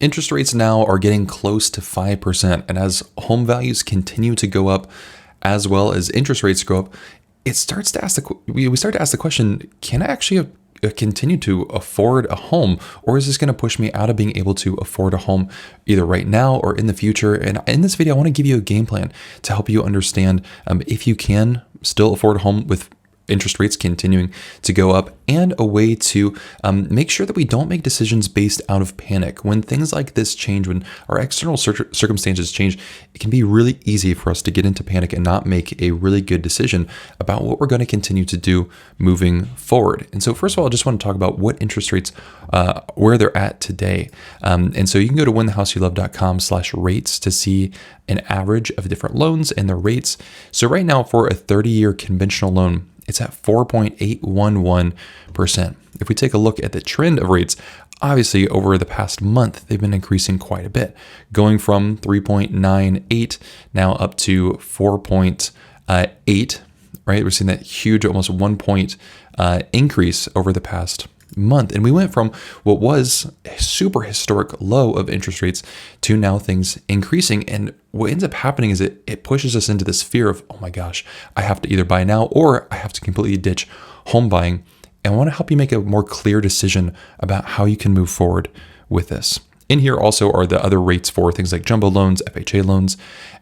Interest rates now are getting close to 5%. And as home values continue to go up, as well as interest rates go up, we start to ask the question, can I actually continue to afford a home, or is this going to push me out of being able to afford a home either right now or in the future? And in this video, I want to give you a game plan to help you understand if you can still afford a home with interest rates continuing to go up, and a way to make sure that we don't make decisions based out of panic. When things like this change, when our external circumstances change, it can be really easy for us to get into panic and not make a really good decision about what we're going to continue to do moving forward. And so first of all, I just want to talk about what interest rates, where they're at today. And so you can go to winthehouseyoulove.com/rates to see an average of different loans and their rates. So right now for a 30-year conventional loan, it's at 4.811%. If we take a look at the trend of rates, obviously over the past month, they've been increasing quite a bit, going from 3.98 now up to 4.8, right? We're seeing that huge, almost 1 point increase over the past month. And we went from what was a super historic low of interest rates to now things increasing. And what ends up happening is it pushes us into this fear of, oh my gosh, I have to either buy now or I have to completely ditch home buying. And I want to help you make a more clear decision about how you can move forward with this. In here also are the other rates for things like jumbo loans, FHA loans,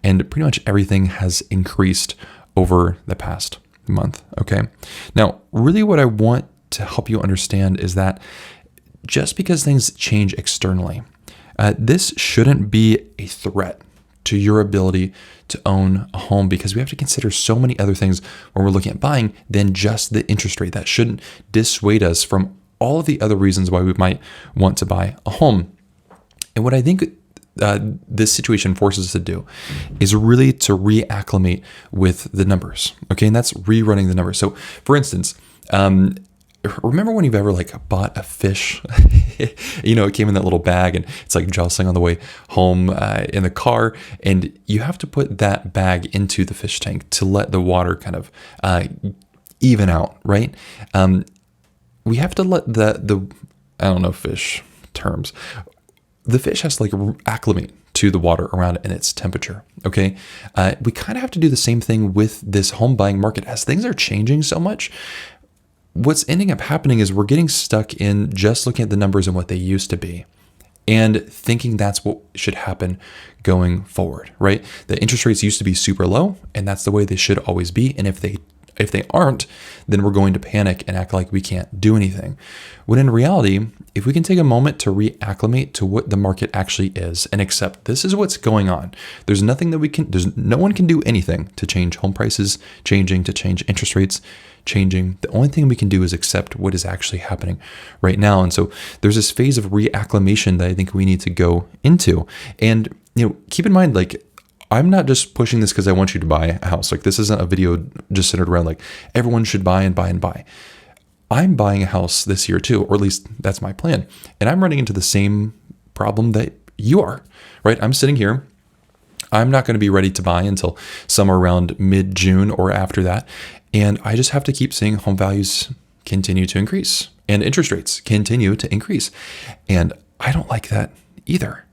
and pretty much everything has increased over the past month. Okay. Now, really what I want to help you understand is that just because things change externally, this shouldn't be a threat to your ability to own a home, because we have to consider so many other things when we're looking at buying than just the interest rate. That shouldn't dissuade us from all of the other reasons why we might want to buy a home. And what I think this situation forces us to do is really to reacclimate with the numbers. Okay. And that's rerunning the numbers. So for instance, remember when you've ever bought a fish? It came in that little bag and it's like jostling on the way home in the car, and you have to put that bag into the fish tank to let the water kind of even out, right? We have to let the I don't know fish terms. The fish has to acclimate to the water around it and its temperature. Okay. We kind of have to do the same thing with this home buying market. As things are changing so much, what's ending up happening is we're getting stuck in just looking at the numbers and what they used to be and thinking that's what should happen going forward, right? The interest rates used to be super low, and that's the way they should always be. And if they aren't, then we're going to panic and act like we can't do anything. When in reality, if we can take a moment to reacclimate to what the market actually is and accept this is what's going on, there's no one can do anything to change home prices changing, to change interest rates changing. The only thing we can do is accept what is actually happening right now. And so there's this phase of reacclimation that I think we need to go into. And, keep in mind, I'm not just pushing this because I want you to buy a house. This isn't a video just centered around everyone should buy and buy and buy. I'm buying a house this year too, or at least that's my plan. And I'm running into the same problem that you are, right? I'm sitting here. I'm not going to be ready to buy until somewhere around mid-June or after that. And I just have to keep seeing home values continue to increase and interest rates continue to increase. And I don't like that either.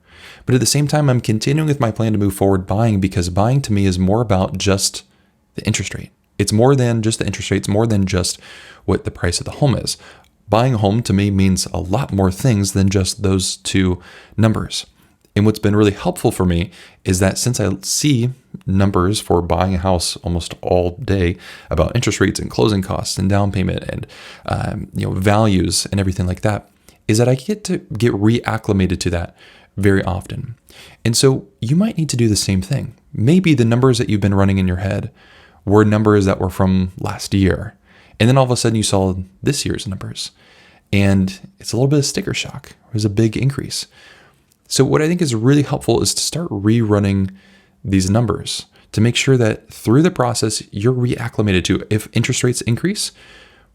But at the same time, I'm continuing with my plan to move forward buying, because buying to me is more about just the interest rate. It's more than just the interest rate. It's more than just what the price of the home is. Buying a home to me means a lot more things than just those two numbers. And what's been really helpful for me is that since I see numbers for buying a house almost all day about interest rates and closing costs and down payment and values and everything like that, is that I get to get reacclimated to that very often. And so you might need to do the same thing. Maybe the numbers that you've been running in your head were numbers that were from last year. And then all of a sudden you saw this year's numbers. And it's a little bit of sticker shock. There's a big increase. So what I think is really helpful is to start rerunning these numbers to make sure that through the process, you're reacclimated to, if interest rates increase,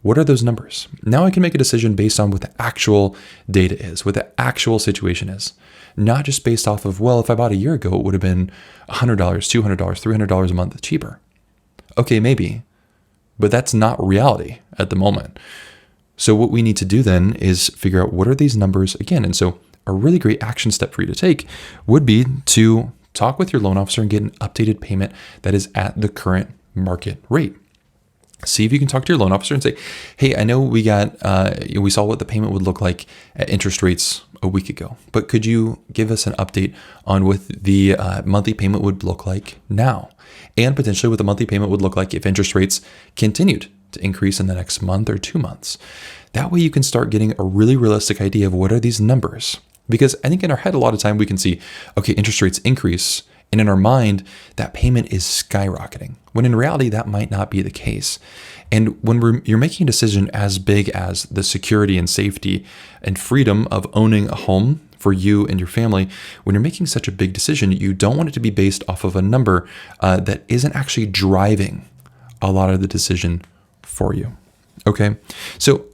what are those numbers? Now I can make a decision based on what the actual data is, what the actual situation is, not just based off of, well, if I bought a year ago, it would have been $100, $200, $300 a month cheaper. Okay, maybe, but that's not reality at the moment. So what we need to do then is figure out what are these numbers again. And so a really great action step for you to take would be to talk with your loan officer and get an updated payment that is at the current market rate. See if you can talk to your loan officer and say, hey, I know we saw what the payment would look like at interest rates a week ago, but could you give us an update on what the monthly payment would look like now? And potentially what the monthly payment would look like if interest rates continued to increase in the next month or 2 months. That way you can start getting a really realistic idea of what are these numbers. Because I think in our head, a lot of time we can see, okay, interest rates increase. And in our mind, that payment is skyrocketing, when in reality, that might not be the case. And when you're making a decision as big as the security and safety and freedom of owning a home for you and your family, when you're making such a big decision, you don't want it to be based off of a number that isn't actually driving a lot of the decision for you. Okay, so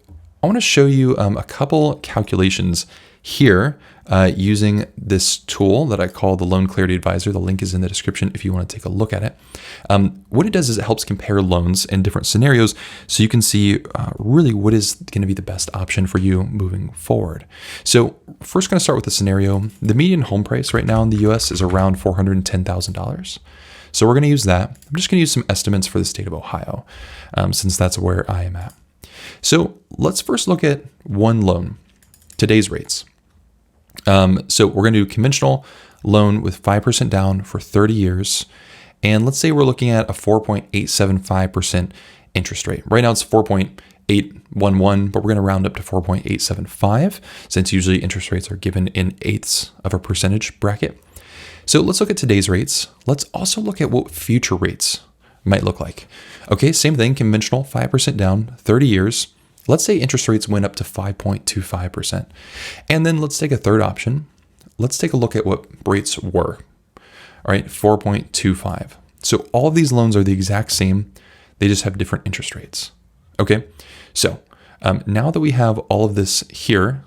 I want to show you a couple calculations here using this tool that I call the LoanClarity Advisor. The link is in the description if you want to take a look at it. What it does is it helps compare loans in different scenarios so you can see really what is going to be the best option for you moving forward. So first going to start with the scenario. The median home price right now in the US is around $410,000. So we're going to use that. I'm just going to use some estimates for the state of Ohio since that's where I am at. So let's first look at one loan, today's rates. So we're going to do conventional loan with 5% down for 30 years. And let's say we're looking at a 4.875% interest rate. Right now it's 4.811, but we're going to round up to 4.875 since usually interest rates are given in eighths of a percentage bracket. So let's look at today's rates. Let's also look at what future rates might look like. Okay, same thing, conventional, 5% down, 30 years. Let's say interest rates went up to 5.25%. And then let's take a third option. Let's take a look at what rates were. All right, 4.25. So all of these loans are the exact same. They just have different interest rates. Okay, so now that we have all of this here,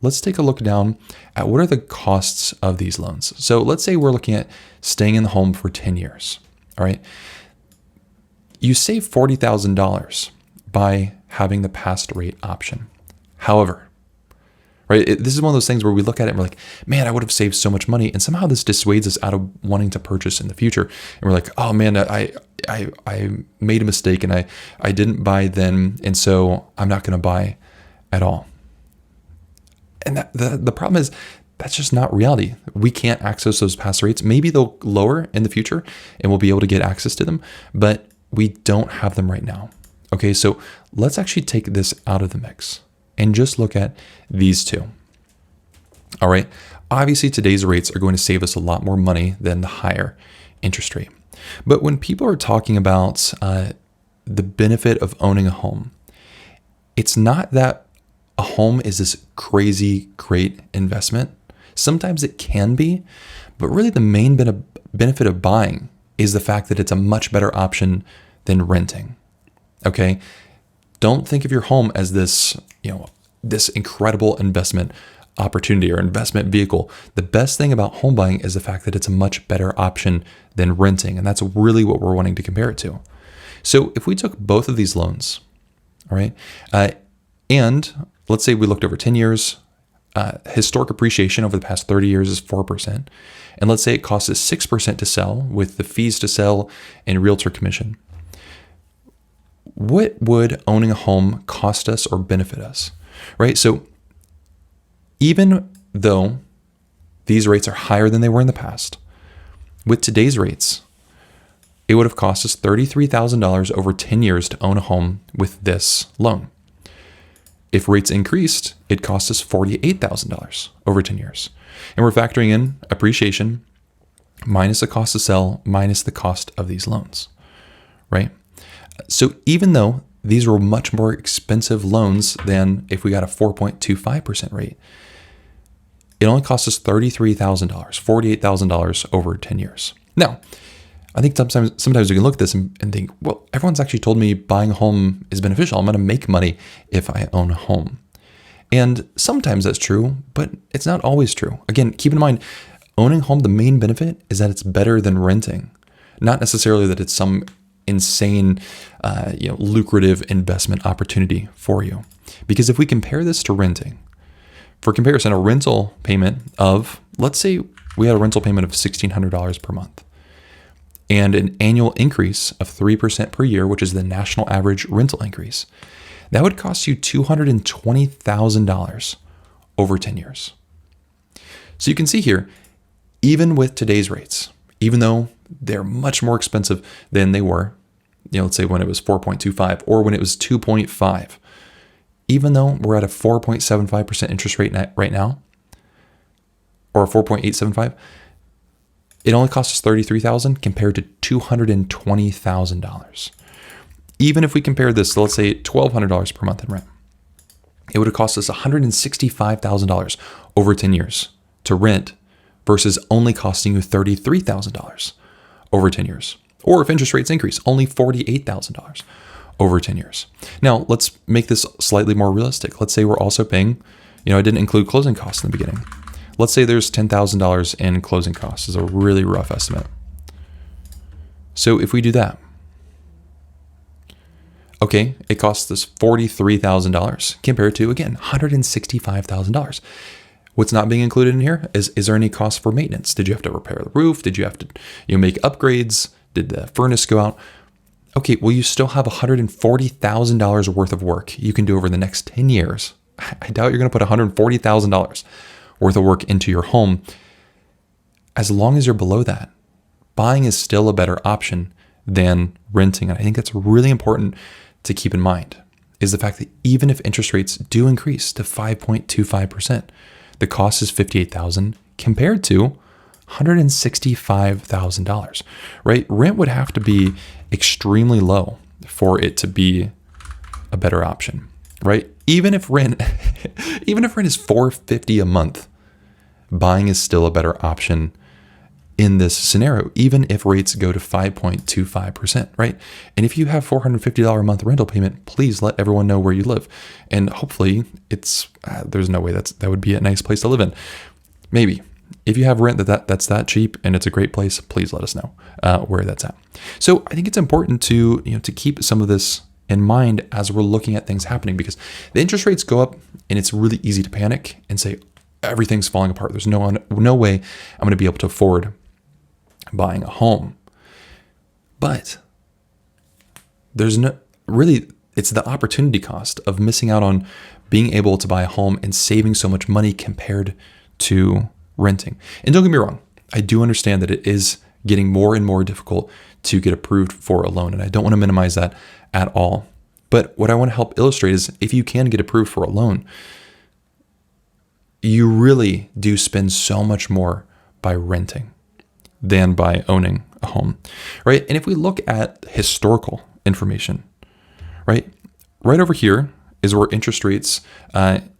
let's take a look down at what are the costs of these loans. So let's say we're looking at staying in the home for 10 years. All right, you save $40,000 by having the past rate option. However, right, this is one of those things where we look at it and we're like, man, I would have saved so much money. And somehow this dissuades us out of wanting to purchase in the future. And we're like, oh man, I made a mistake and I didn't buy then. And so I'm not going to buy at all. And the problem is that's just not reality. We can't access those past rates. Maybe they'll lower in the future and we'll be able to get access to them, but we don't have them right now. Okay, so let's actually take this out of the mix and just look at these two. All right, obviously today's rates are going to save us a lot more money than the higher interest rate. But when people are talking about the benefit of owning a home, it's not that a home is this crazy great investment. Sometimes it can be, but really the main benefit of buying is the fact that it's a much better option than renting. Okay, don't think of your home as this, this incredible investment opportunity or investment vehicle. The best thing about home buying is the fact that it's a much better option than renting. And that's really what we're wanting to compare it to. So if we took both of these loans, all right, and let's say we looked over 10 years, historic appreciation over the past 30 years is 4%. And let's say it costs us 6% to sell with the fees to sell and realtor commission. What would owning a home cost us or benefit us, right? So even though these rates are higher than they were in the past, with today's rates, it would have cost us $33,000 over 10 years to own a home with this loan. If rates increased, it cost us $48,000 over 10 years. And we're factoring in appreciation minus the cost to sell minus the cost of these loans, right? So even though these were much more expensive loans than if we got a 4.25% rate, it only cost us $33,000, $48,000 over 10 years. Now, I think sometimes we can look at this and think, well, everyone's actually told me buying a home is beneficial. I'm going to make money if I own a home. And sometimes that's true, but it's not always true. Again, keep in mind, owning a home, the main benefit is that it's better than renting, not necessarily that it's some insane, lucrative investment opportunity for you. Because if we compare this to renting, For comparison, a rental payment of, let's say we had a rental payment of $1,600 per month and an annual increase of 3% per year, which is the national average rental increase, that would cost you $220,000 over 10 years. So you can see here, even with today's rates, even though they're much more expensive than they were, let's say when it was 4.25 or when it was 2.5, even though we're at a 4.75% interest rate right now, or 4.875, it only costs us $33,000 compared to $220,000. Even if we compare this to, let's say, $1,200 per month in rent, it would have cost us $165,000 over 10 years to rent versus only costing you $33,000 over 10 years. Or if interest rates increase, only $48,000 over 10 years. Now, let's make this slightly more realistic. Let's say we're also paying, I didn't include closing costs in the beginning. Let's say there's $10,000 in closing costs is a really rough estimate. So if we do that, okay, it costs us $43,000 compared to, again, $165,000. What's not being included in here is there any cost for maintenance? Did you have to repair the roof? Did you have to make upgrades? Did the furnace go out? Okay, well, you still have $140,000 worth of work you can do over the next 10 years. I doubt you're going to put $140,000 worth of work into your home. As long as you're below that, buying is still a better option than renting. And I think that's really important to keep in mind, is the fact that even if interest rates do increase to 5.25%, the cost is $58,000 compared to $165,000, right? Rent would have to be extremely low for it to be a better option, right? Even if rent is $450 a month, buying is still a better option in this scenario, even if rates go to 5.25%, right? And if you have $450 a month rental payment, please let everyone know where you live. And hopefully there's no way that would be a nice place to live in. Maybe. If you have rent that's that cheap and it's a great place, please let us know where that's at. So I think it's important to keep some of this in mind as we're looking at things happening, because the interest rates go up and it's really easy to panic and say everything's falling apart. There's no way I'm going to be able to afford buying a home. But there's it's the opportunity cost of missing out on being able to buy a home and saving so much money compared to renting. And don't get me wrong, I do understand that it is getting more and more difficult to get approved for a loan, and I don't want to minimize that at all. But what I want to help illustrate is if you can get approved for a loan, you really do spend so much more by renting than by owning a home, right? And if we look at historical information, right over here is where interest rates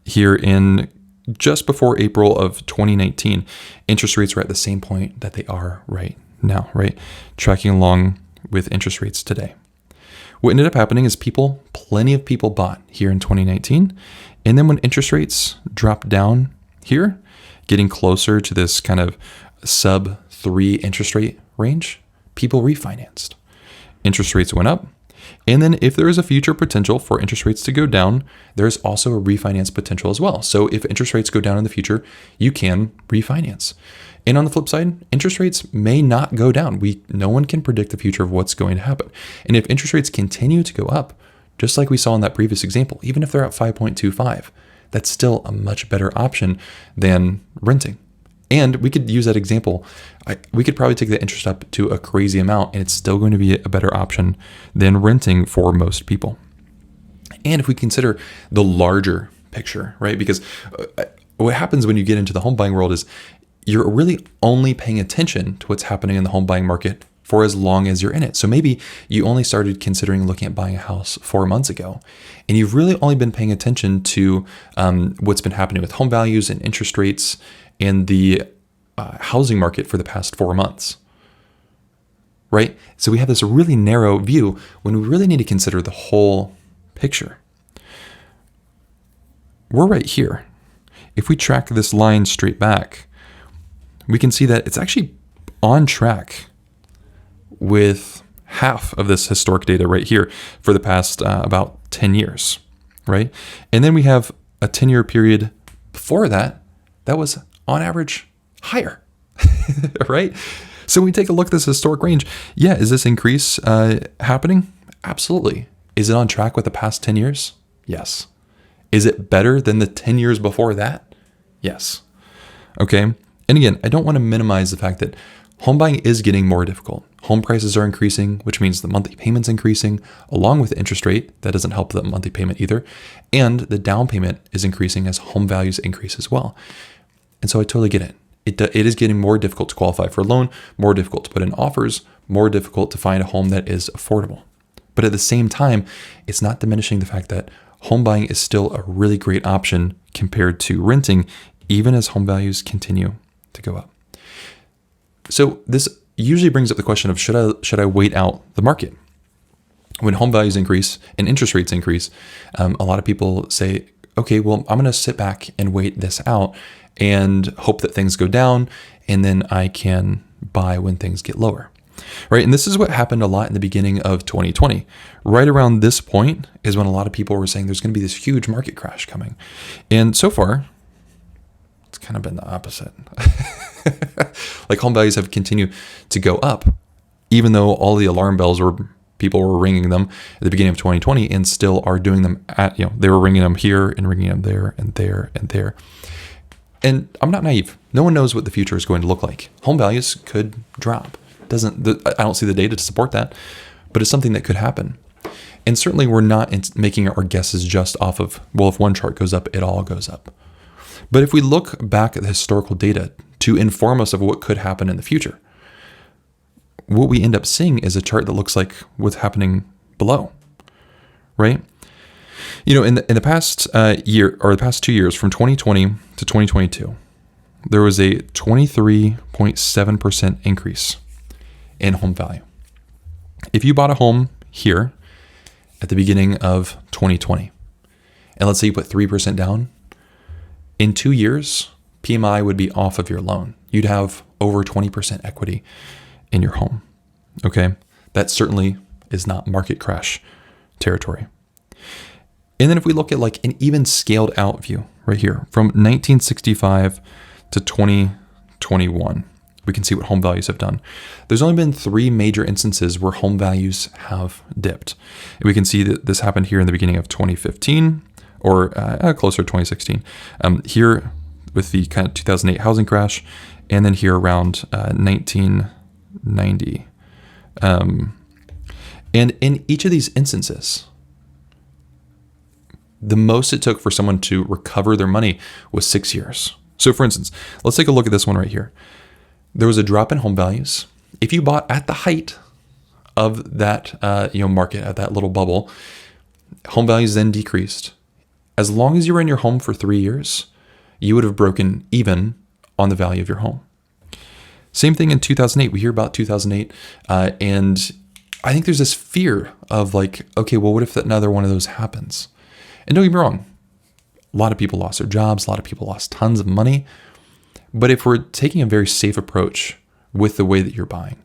here in just before April of 2019, interest rates were at the same point that they are right now, right? Tracking along with interest rates today. What ended up happening is plenty of people bought here in 2019. And then when interest rates dropped down here, getting closer to this kind of sub 3 interest rate range, people refinanced. Interest rates went up. And then if there is a future potential for interest rates to go down, there's also a refinance potential as well. So if interest rates go down in the future, you can refinance. And on the flip side, interest rates may not go down. No one can predict the future of what's going to happen. And if interest rates continue to go up, just like we saw in that previous example, even if they're at 5.25, that's still a much better option than renting. And we could use that example. We could probably take the interest up to a crazy amount, and it's still going to be a better option than renting for most people. And if we consider the larger picture, right? Because what happens when you get into the home buying world is you're really only paying attention to what's happening in the home buying market for as long as you're in it. So maybe you only started considering looking at buying a house 4 months ago, and you've really only been paying attention to what's been happening with home values and interest rates and the housing market for the past 4 months, right? So we have this really narrow view when we really need to consider the whole picture. We're right here. If we track this line straight back, we can see that it's actually on track with half of this historic data right here for the past about 10 years, right? And then we have a 10-year period Before that, that was on average higher, right? So when we take a look at this historic range, yeah, is this increase happening? Absolutely. Is it on track with the past 10 years? Yes. Is it better than the 10 years before that? Yes. Okay. And again, I don't want to minimize the fact that home buying is getting more difficult. Home prices are increasing, which means the monthly payment's increasing, along with the interest rate. That doesn't help the monthly payment either. And the down payment is increasing as home values increase as well. And so I totally get it. It is getting more difficult to qualify for a loan, more difficult to put in offers, more difficult to find a home that is affordable. But at the same time, it's not diminishing the fact that home buying is still a really great option compared to renting, even as home values continue to go up. So this usually brings up the question of should I wait out the market? When home values increase and interest rates increase, a lot of people say, okay, well, I'm going to sit back and wait this out and hope that things go down, and then I can buy when things get lower, right? And this is what happened a lot in the beginning of 2020. Right around this point is when a lot of people were saying there's going to be this huge market crash coming. And so far, it's kind of been the opposite. Like home values have continued to go up, even though all the alarm bells people were ringing them at the beginning of 2020 and still are doing them they were ringing them here and ringing them there and there and there. And I'm not naive. No one knows what the future is going to look like. Home values could drop. I don't see the data to support that, but it's something that could happen. And certainly we're not making our guesses just off of, well, if one chart goes up, it all goes up. But if we look back at the historical data to inform us of what could happen in the future, what we end up seeing is a chart that looks like what's happening below, right? In the past year, or the past 2 years, from 2020 to 2022, there was a 23.7% increase in home value. If you bought a home here at the beginning of 2020, and let's say you put 3% down, in 2 years, PMI would be off of your loan. You'd have over 20% equity in your home. Okay, that certainly is not market crash territory. And then if we look at like an even scaled out view right here from 1965 to 2021, we can see what home values have done. There's only been 3 major instances where home values have dipped. And we can see that this happened here in the beginning of 2015 or closer to 2016. Here with the kind of 2008 housing crash, and then here around 1990. And in each of these instances, the most it took for someone to recover their money was 6 years. So for instance, let's take a look at this one right here. There was a drop in home values. If you bought at the height of that market, at that little bubble, home values then decreased. As long as you were in your home for 3 years, you would have broken even on the value of your home. Same thing in 2008. We hear about 2008, and I think there's this fear of like, okay, well, what if another one of those happens? And don't get me wrong, a lot of people lost their jobs, a lot of people lost tons of money. But if we're taking a very safe approach with the way that you're buying,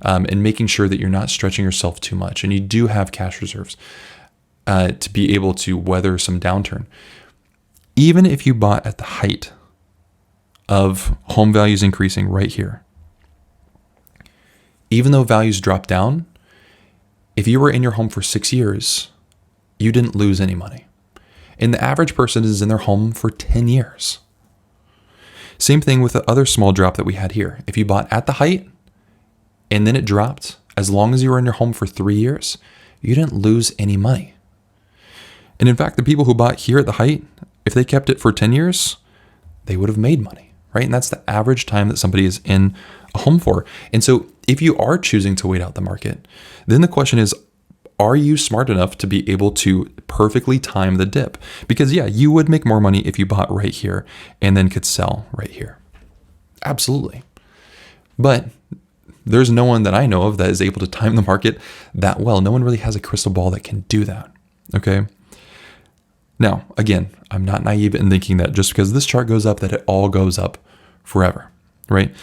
and making sure that you're not stretching yourself too much, and you do have cash reserves to be able to weather some downturn, even if you bought at the height of home values increasing right here, even though values drop down, if you were in your home for 6 years, you didn't lose any money. And the average person is in their home for 10 years. Same thing with the other small drop that we had here. If you bought at the height and then it dropped, as long as you were in your home for 3 years, you didn't lose any money. And in fact, the people who bought here at the height, if they kept it for 10 years, they would have made money, right? And that's the average time that somebody is in a home for. And so if you are choosing to wait out the market, then the question is, are you smart enough to be able to perfectly time the dip? Because yeah, you would make more money if you bought right here and then could sell right here. Absolutely. But there's no one that I know of that is able to time the market that well. No one really has a crystal ball that can do that. Okay. Now, again, I'm not naive in thinking that just because this chart goes up, that it all goes up forever, right?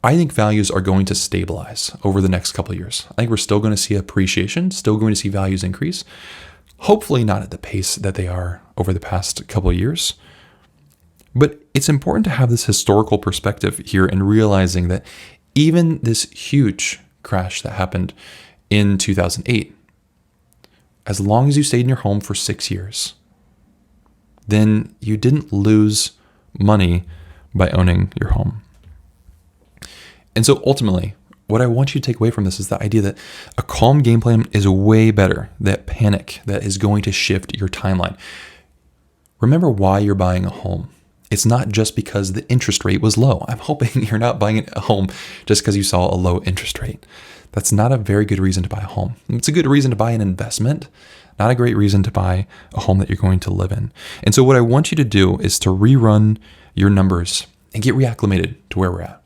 I think values are going to stabilize over the next couple of years. I think we're still going to see appreciation, still going to see values increase. Hopefully not at the pace that they are over the past couple of years. But it's important to have this historical perspective here and realizing that even this huge crash that happened in 2008, as long as you stayed in your home for 6 years, then you didn't lose money by owning your home. And so ultimately, what I want you to take away from this is the idea that a calm game plan is way better than panic that is going to shift your timeline. Remember why you're buying a home. It's not just because the interest rate was low. I'm hoping you're not buying a home just because you saw a low interest rate. That's not a very good reason to buy a home. It's a good reason to buy an investment, not a great reason to buy a home that you're going to live in. And so what I want you to do is to rerun your numbers and get reacclimated to where we're at.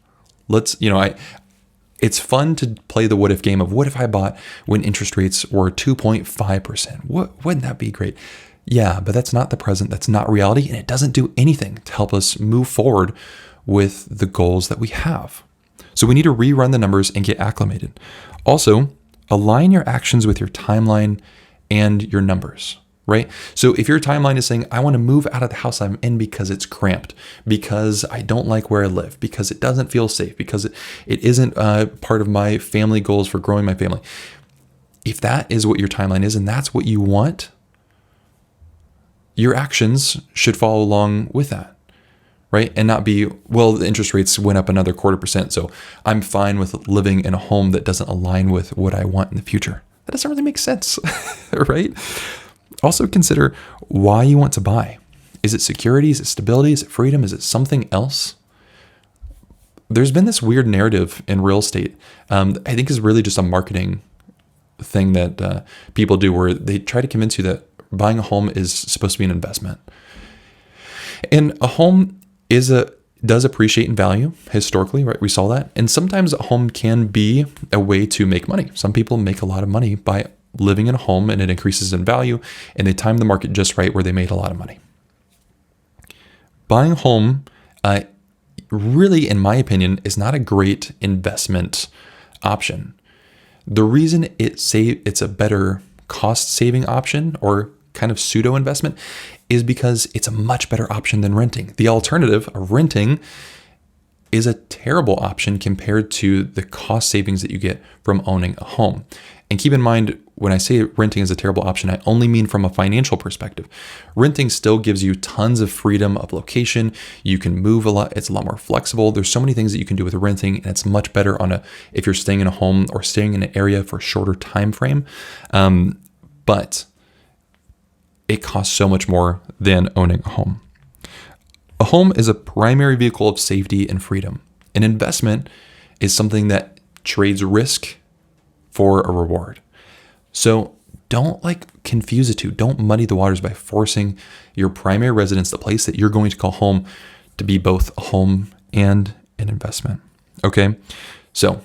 It's fun to play the what if game of what if I bought when interest rates were 2.5%? Wouldn't that be great? Yeah, but that's not the present. That's not reality. And it doesn't do anything to help us move forward with the goals that we have. So we need to rerun the numbers and get acclimated. Also, align your actions with your timeline and your numbers, right? So if your timeline is saying, I want to move out of the house I'm in because it's cramped, because I don't like where I live, because it doesn't feel safe, because it isn't part of my family goals for growing my family. If that is what your timeline is and that's what you want, your actions should follow along with that, right? And not be, well, the interest rates went up another 0.25%, so I'm fine with living in a home that doesn't align with what I want in the future. That doesn't really make sense, right? Also consider why you want to buy. Is it security? Is it stability? Is it freedom? Is it something else? There's been this weird narrative in real estate, I think is really just a marketing thing that people do where they try to convince you that buying a home is supposed to be an investment. And a home does appreciate in value historically, right? We saw that. And sometimes a home can be a way to make money. Some people make a lot of money by living in a home and it increases in value and they time the market just right where they made a lot of money. Buying a home, really, in my opinion, is not a great investment option. The reason it's a better cost-saving option or kind of pseudo investment is because it's a much better option than renting. The alternative of renting is a terrible option compared to the cost savings that you get from owning a home. And keep in mind, when I say renting is a terrible option, I only mean from a financial perspective. Renting still gives you tons of freedom of location. You can move a lot. It's a lot more flexible. There's so many things that you can do with renting, and it's much better if you're staying in a home or staying in an area for a shorter time frame. But it costs so much more than owning a home. A home is a primary vehicle of safety and freedom. An investment is something that trades risk for a reward. So don't confuse the two. Don't muddy the waters by forcing your primary residence, the place that you're going to call home, to be both a home and an investment. Okay? So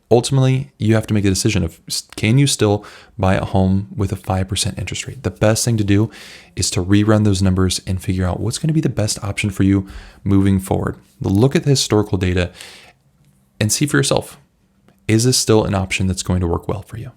ultimately, you have to make a decision of, can you still buy a home with a 5% interest rate? The best thing to do is to rerun those numbers and figure out what's going to be the best option for you moving forward. Look at the historical data and see for yourself, is this still an option that's going to work well for you?